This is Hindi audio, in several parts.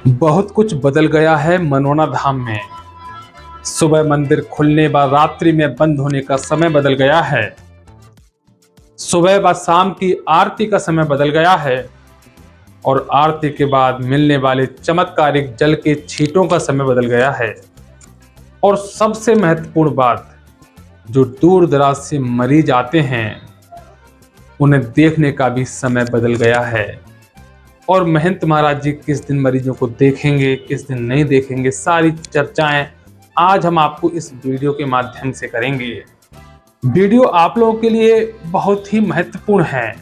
बहुत कुछ बदल गया है मनोना धाम में। सुबह मंदिर खुलने व रात्रि में बंद होने का समय बदल गया है। सुबह व शाम की आरती का समय बदल गया है और आरती के बाद मिलने वाले चमत्कारिक जल के छींटों का समय बदल गया है। और सबसे महत्वपूर्ण बात, जो दूर दराज से मरीज आते हैं उन्हें देखने का भी समय बदल गया है। और महंत महाराज जी किस दिन मरीजों को देखेंगे, किस दिन नहीं देखेंगे, सारी चर्चाएं आज हम आपको इस वीडियो के माध्यम से करेंगे। वीडियो आप लोगों के लिए बहुत ही महत्वपूर्ण है,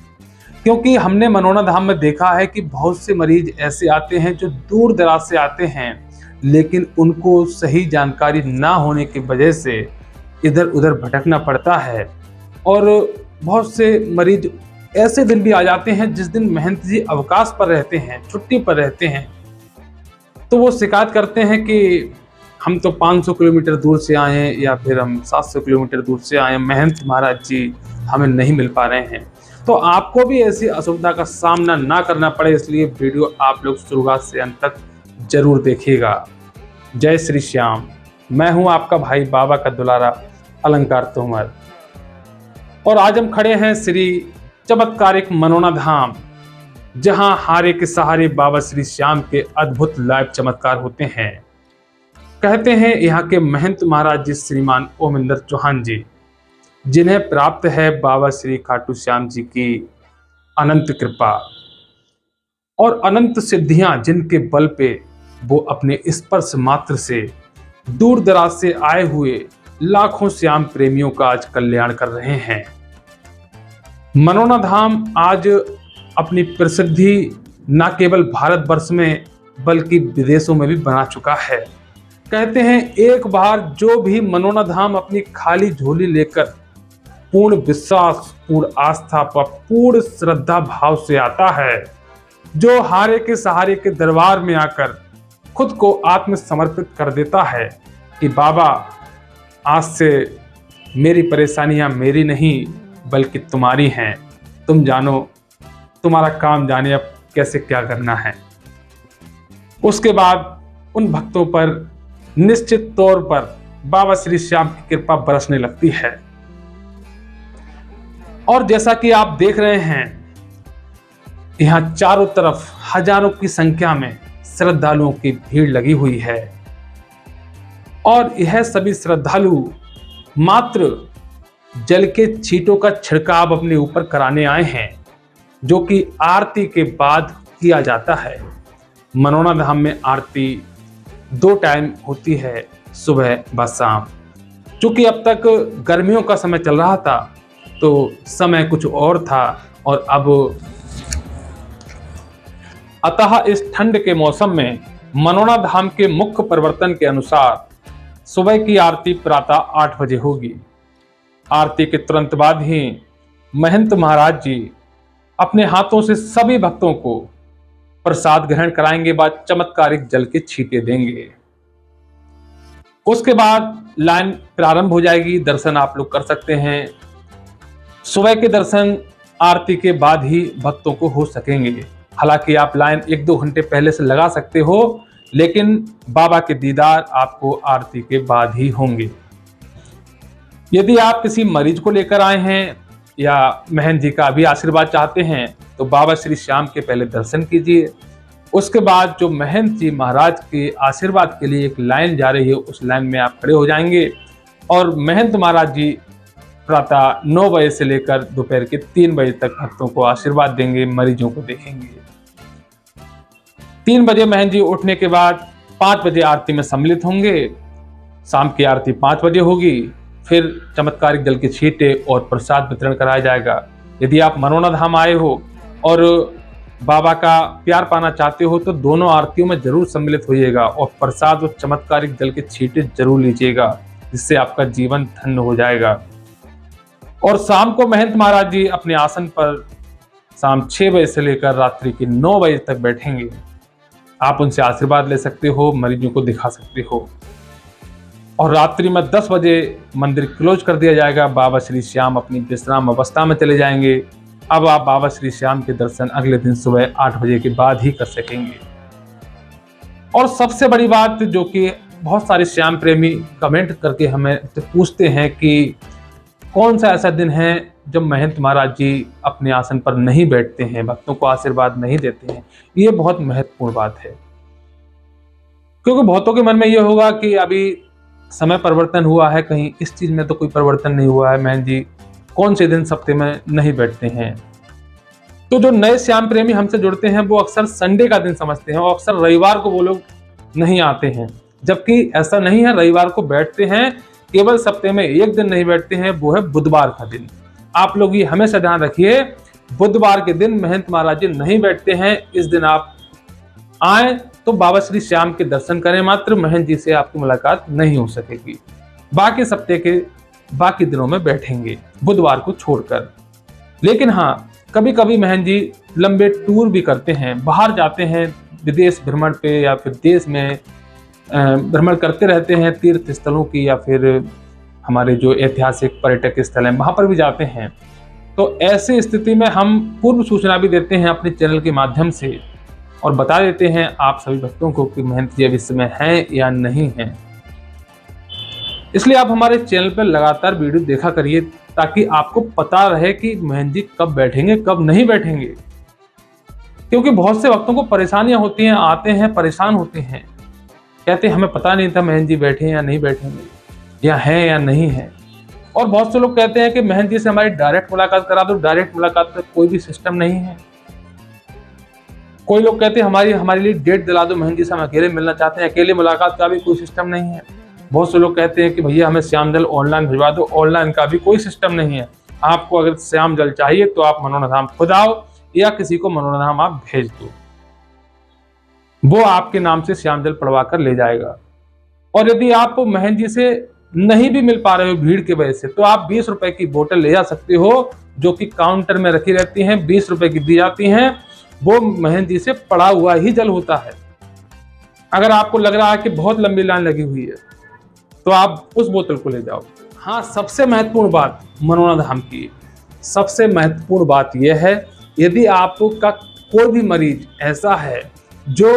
क्योंकि हमने मनोना धाम में देखा है कि बहुत से मरीज ऐसे आते हैं जो दूर दराज से आते हैं, लेकिन उनको सही जानकारी ना होने की वजह से इधर उधर भटकना पड़ता है। और बहुत से मरीज ऐसे दिन भी आ जाते हैं जिस दिन महंत जी अवकाश पर रहते हैं, छुट्टी पर रहते हैं, तो वो शिकायत करते हैं कि हम तो 500 किलोमीटर दूर से आए हैं या फिर हम 700 किलोमीटर दूर से आए हैं, महंत महाराज जी हमें नहीं मिल पा रहे हैं। तो आपको भी ऐसी असुविधा का सामना ना करना पड़े, इसलिए वीडियो आप लोग शुरुआत से अंत तक जरूर देखिएगा। जय श्री श्याम। मैं हूं आपका भाई बाबा का दुलारा अलंकार तोमर, और आज हम खड़े हैं श्री चमत्कारिक मनोना धाम, जहां हारे के सहारे बाबा श्री श्याम के अद्भुत लाइव चमत्कार होते हैं। कहते हैं यहाँ के महंत महाराज जी श्रीमान ओमिंदर चौहान जी, जिन्हें प्राप्त है बाबा श्री खाटू श्याम जी की अनंत कृपा और अनंत सिद्धियां, जिनके बल पे वो अपने स्पर्श मात्र से दूर दराज से आए हुए लाखों श्याम प्रेमियों का आज कल्याण कर रहे हैं। मनोना धाम आज अपनी प्रसिद्धि न केवल भारतवर्ष में बल्कि विदेशों में भी बना चुका है। कहते हैं एक बार जो भी मनोना धाम अपनी खाली झोली लेकर पूर्ण विश्वास, पूर्ण आस्था व पूर्ण श्रद्धा भाव से आता है, जो हारे के सहारे के दरबार में आकर खुद को आत्मसमर्पित कर देता है कि बाबा आज से मेरी परेशानियां मेरी नहीं बल्कि तुम्हारी हैं, तुम जानो, तुम्हारा काम जाने अब कैसे क्या करना है। उसके बाद उन भक्तों पर निश्चित तौर पर बाबा श्री श्याम की कृपा बरसने लगती है। और जैसा कि आप देख रहे हैं, यहाँ चारों तरफ हजारों की संख्या में श्रद्धालुओं की भीड़ लगी हुई है, और यह सभी श्रद्धालु मात्र जल के छींटों का छिड़काव अपने ऊपर कराने आए हैं, जो कि आरती के बाद किया जाता है। मनोना धाम में आरती 2 टाइम होती है, सुबह व शाम। चूंकि अब तक गर्मियों का समय चल रहा था तो समय कुछ और था, और अब अतः इस ठंड के मौसम में मनोना धाम के मुख्य प्रवर्तन के अनुसार सुबह की आरती प्रातः 8 बजे होगी। आरती के तुरंत बाद ही महंत महाराज जी अपने हाथों से सभी भक्तों को प्रसाद ग्रहण कराएंगे, बाद चमत्कारिक जल के छींटे देंगे। उसके बाद लाइन प्रारंभ हो जाएगी, दर्शन आप लोग कर सकते हैं। सुबह के दर्शन आरती के बाद ही भक्तों को हो सकेंगे। हालांकि आप लाइन 1-2 घंटे पहले से लगा सकते हो, लेकिन बाबा के दीदार आपको आरती के बाद ही होंगे। यदि आप किसी मरीज को लेकर आए हैं या महंत जी का भी आशीर्वाद चाहते हैं तो बाबा श्री श्याम के पहले दर्शन कीजिए। उसके बाद जो महंत जी महाराज के आशीर्वाद के लिए एक लाइन जा रही है, उस लाइन में आप खड़े हो जाएंगे, और महंत महाराज जी प्रातः 9 बजे से लेकर दोपहर के 3 बजे तक भक्तों को आशीर्वाद देंगे, मरीजों को देखेंगे। 3 बजे महंत जी उठने के बाद 5 बजे आरती में सम्मिलित होंगे। शाम की आरती 5 बजे होगी, फिर चमत्कारिक जल के छींटे और प्रसाद वितरण कराया जाएगा। यदि आप मनोना धाम आए हो और बाबा का प्यार पाना चाहते हो तो दोनों आरतियों में जरूर सम्मिलित होइएगा और प्रसाद और चमत्कारिक जल के छींटे जरूर लीजिएगा, जिससे आपका जीवन धन्य हो जाएगा। और शाम को महंत महाराज जी अपने आसन पर शाम 6 बजे से लेकर रात्रि के 9 बजे तक बैठेंगे। आप उनसे आशीर्वाद ले सकते हो, मरीजों को दिखा सकते हो। और रात्रि में 10 बजे मंदिर क्लोज कर दिया जाएगा। बाबा श्री श्याम अपनी विश्राम अवस्था में चले जाएंगे। अब आप बाबा श्री श्याम के दर्शन अगले दिन सुबह 8 बजे के बाद ही कर सकेंगे। और सबसे बड़ी बात जो कि बहुत सारे श्याम प्रेमी कमेंट करके हमें पूछते हैं कि कौन सा ऐसा दिन है जब महंत महाराज जी अपने आसन पर नहीं बैठते हैं, भक्तों को आशीर्वाद नहीं देते हैं। ये बहुत महत्वपूर्ण बात है, क्योंकि बहुतों के मन में ये होगा कि अभी समय परिवर्तन हुआ है, कहीं इस चीज में तो कोई परिवर्तन नहीं हुआ है, महंत जी कौन से दिन सप्ताह में नहीं बैठते हैं। तो जो नए श्याम प्रेमी हमसे जुड़ते हैं वो अक्सर संडे का दिन समझते हैं और अक्सर रविवार को वो लोग नहीं आते हैं, जबकि ऐसा नहीं है। रविवार को बैठते हैं, केवल सप्ताह में एक दिन नहीं बैठते हैं, वो है बुधवार का दिन। आप लोग ये हमेशा ध्यान रखिए, बुधवार के दिन महंत महाराज जी नहीं बैठते हैं। इस दिन आप आए तो बाबा श्री श्याम के दर्शन करें, मात्र महंत जी से आपकी मुलाकात नहीं हो सकेगी। बाकी सप्ताह के बाकी दिनों में बैठेंगे, बुधवार को छोड़कर। लेकिन हाँ, कभी कभी महंत जी लंबे टूर भी करते हैं, बाहर जाते हैं विदेश भ्रमण पे, या फिर देश में भ्रमण करते रहते हैं, तीर्थ स्थलों की या फिर हमारे जो ऐतिहासिक पर्यटक स्थल हैं वहां पर भी जाते हैं। तो ऐसी स्थिति में हम पूर्व सूचना भी देते हैं अपने चैनल के माध्यम से और बता देते हैं आप सभी भक्तों को कि महंत जी अभी इस समय हैं या नहीं हैं। इसलिए आप हमारे चैनल पर लगातार वीडियो देखा करिए, ताकि आपको पता रहे कि महंत जी कब बैठेंगे कब नहीं बैठेंगे। क्योंकि बहुत से भक्तों को परेशानियां होती हैं, आते हैं परेशान होते हैं, कहते हैं हमें पता नहीं था महंत जी बैठे या नहीं बैठेंगे, या हैं या नहीं है। और बहुत से लोग कहते हैं कि महंत जी से हमारी डायरेक्ट मुलाकात करा दो। डायरेक्ट मुलाकात का कोई भी सिस्टम नहीं है। कोई लोग कहते हैं हमारे लिए डेट दिला दो, महंत जी से हम अकेले मिलना चाहते हैं। अकेले मुलाकात का भी कोई सिस्टम नहीं है। बहुत से लोग कहते हैं कि भैया हमें श्याम जल ऑनलाइन भिजवा दो, ऑनलाइन का भी कोई सिस्टम नहीं है। आपको अगर श्याम जल चाहिए तो आप मनोना धाम खुद आओ या किसी को मनोना धाम आप भेज दो, वो आपके नाम से श्याम जल पड़वा कर ले जाएगा। और यदि आप महंत जी से नहीं भी मिल पा रहे हो भीड़ की वजह से, तो आप 20 रुपए की बोतल ले जा सकते हो, जो कि काउंटर में रखी रहती हैं, 20 रुपए की दी जाती हैं। वो महंत जी से पड़ा हुआ ही जल होता है। अगर आपको लग रहा है कि बहुत लंबी लाइन लगी हुई है तो आप उस बोतल को ले जाओ। हाँ, सबसे महत्वपूर्ण बात मनोना धाम की, सबसे महत्वपूर्ण बात यह है, यदि आपका कोई भी मरीज ऐसा है जो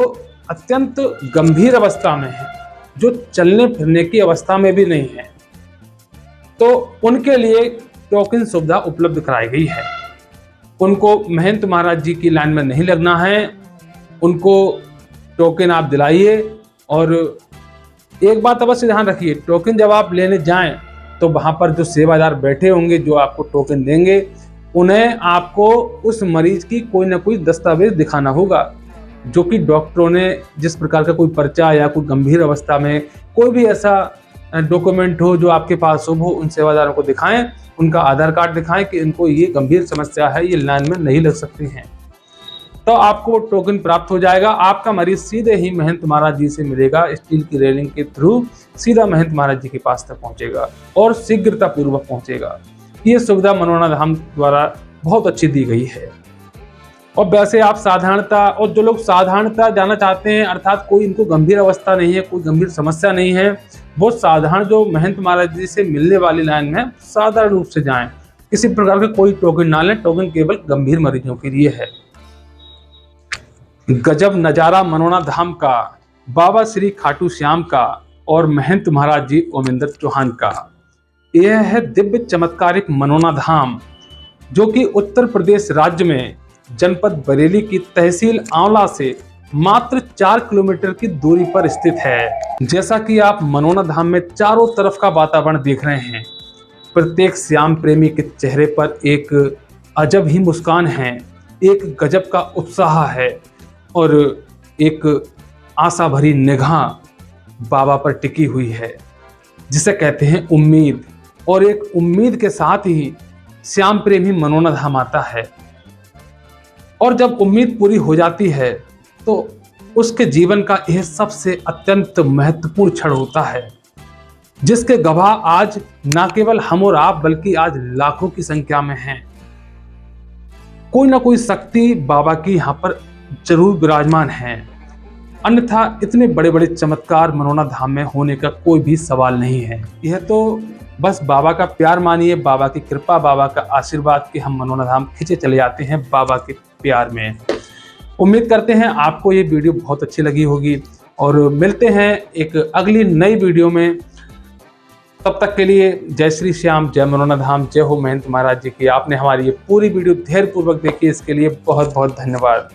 अत्यंत गंभीर अवस्था में है, जो चलने फिरने की अवस्था में भी नहीं है, तो उनके लिए टोकन सुविधा उपलब्ध कराई गई है। उनको महंत महाराज जी की लाइन में नहीं लगना है, उनको टोकन आप दिलाइए। और एक बात अवश्य ध्यान रखिए, टोकन जब आप लेने जाएं तो वहां पर जो सेवादार बैठे होंगे जो आपको टोकन देंगे, उन्हें आपको उस मरीज की कोई ना कोई दस्तावेज दिखाना होगा, जो कि डॉक्टरों ने जिस प्रकार का कोई पर्चा या कोई गंभीर अवस्था में कोई भी ऐसा डॉक्यूमेंट हो जो आपके पास हो, वो उन सेवादारों को दिखाएं, उनका आधार कार्ड दिखाएं कि इनको ये गंभीर समस्या है, ये लाइन में नहीं लग सकती हैं, तो आपको वो टोकन प्राप्त हो जाएगा। आपका मरीज सीधे ही महंत महाराज जी से मिलेगा, स्टील की रेलिंग के थ्रू सीधा महंत महाराज जी के पास तक पहुंचेगा और शीघ्रता पूर्वक पहुंचेगा। ये सुविधा मनोना धाम द्वारा बहुत अच्छी दी गई है। और वैसे आप साधारणता, और जो लोग साधारणता जाना चाहते हैं, अर्थात कोई इनको गंभीर अवस्था नहीं है, कोई गंभीर समस्या नहीं है, वो साधारण जो महंत महाराज जी से मिलने वाली लाइन में साधारण रूप से जाएं, किसी प्रकार का कोई टोकन ना लें। टोकन केवल गंभीर मरीजों के लिए है। गजब नजारा मनोना धाम का, बाबा श्री खाटू श्याम का और महंत महाराज जी ओमेंद्र चौहान का। यह है दिव्य चमत्कारिक मनोना धाम, जो कि उत्तर प्रदेश राज्य में जनपद बरेली की तहसील आंवला से मात्र 4 किलोमीटर की दूरी पर स्थित है। जैसा कि आप मनोना धाम में चारों तरफ का वातावरण देख रहे हैं, प्रत्येक श्याम प्रेमी के चेहरे पर एक अजब ही मुस्कान है, एक गजब का उत्साह है और एक आशा भरी निगाह बाबा पर टिकी हुई है, जिसे कहते हैं उम्मीद। और एक उम्मीद के साथ ही श्याम प्रेमी मनोना धाम आता है। और जब उम्मीद पूरी हो जाती है तो उसके जीवन का यह सबसे अत्यंत महत्वपूर्ण क्षण होता है, जिसके गवाह आज ना केवल हम और आप, बल्कि आज लाखों की संख्या में हैं। कोई ना कोई शक्ति बाबा की यहाँ पर जरूर विराजमान है, अन्यथा इतने बड़े बड़े चमत्कार मनोना धाम में होने का कोई भी सवाल नहीं है। यह तो बस बाबा का प्यार मानिए, बाबा की कृपा, बाबा का आशीर्वाद कि हम मनोना धाम खींचे चले जाते हैं बाबा के प्यार में। उम्मीद करते हैं आपको ये वीडियो बहुत अच्छी लगी होगी। और मिलते हैं एक अगली नई वीडियो में। तब तक के लिए जय श्री श्याम, जय मनोना धाम, जय हो महंत महाराज जी की। आपने हमारी ये पूरी वीडियो धैर्यपूर्वक देखी, इसके लिए बहुत बहुत धन्यवाद।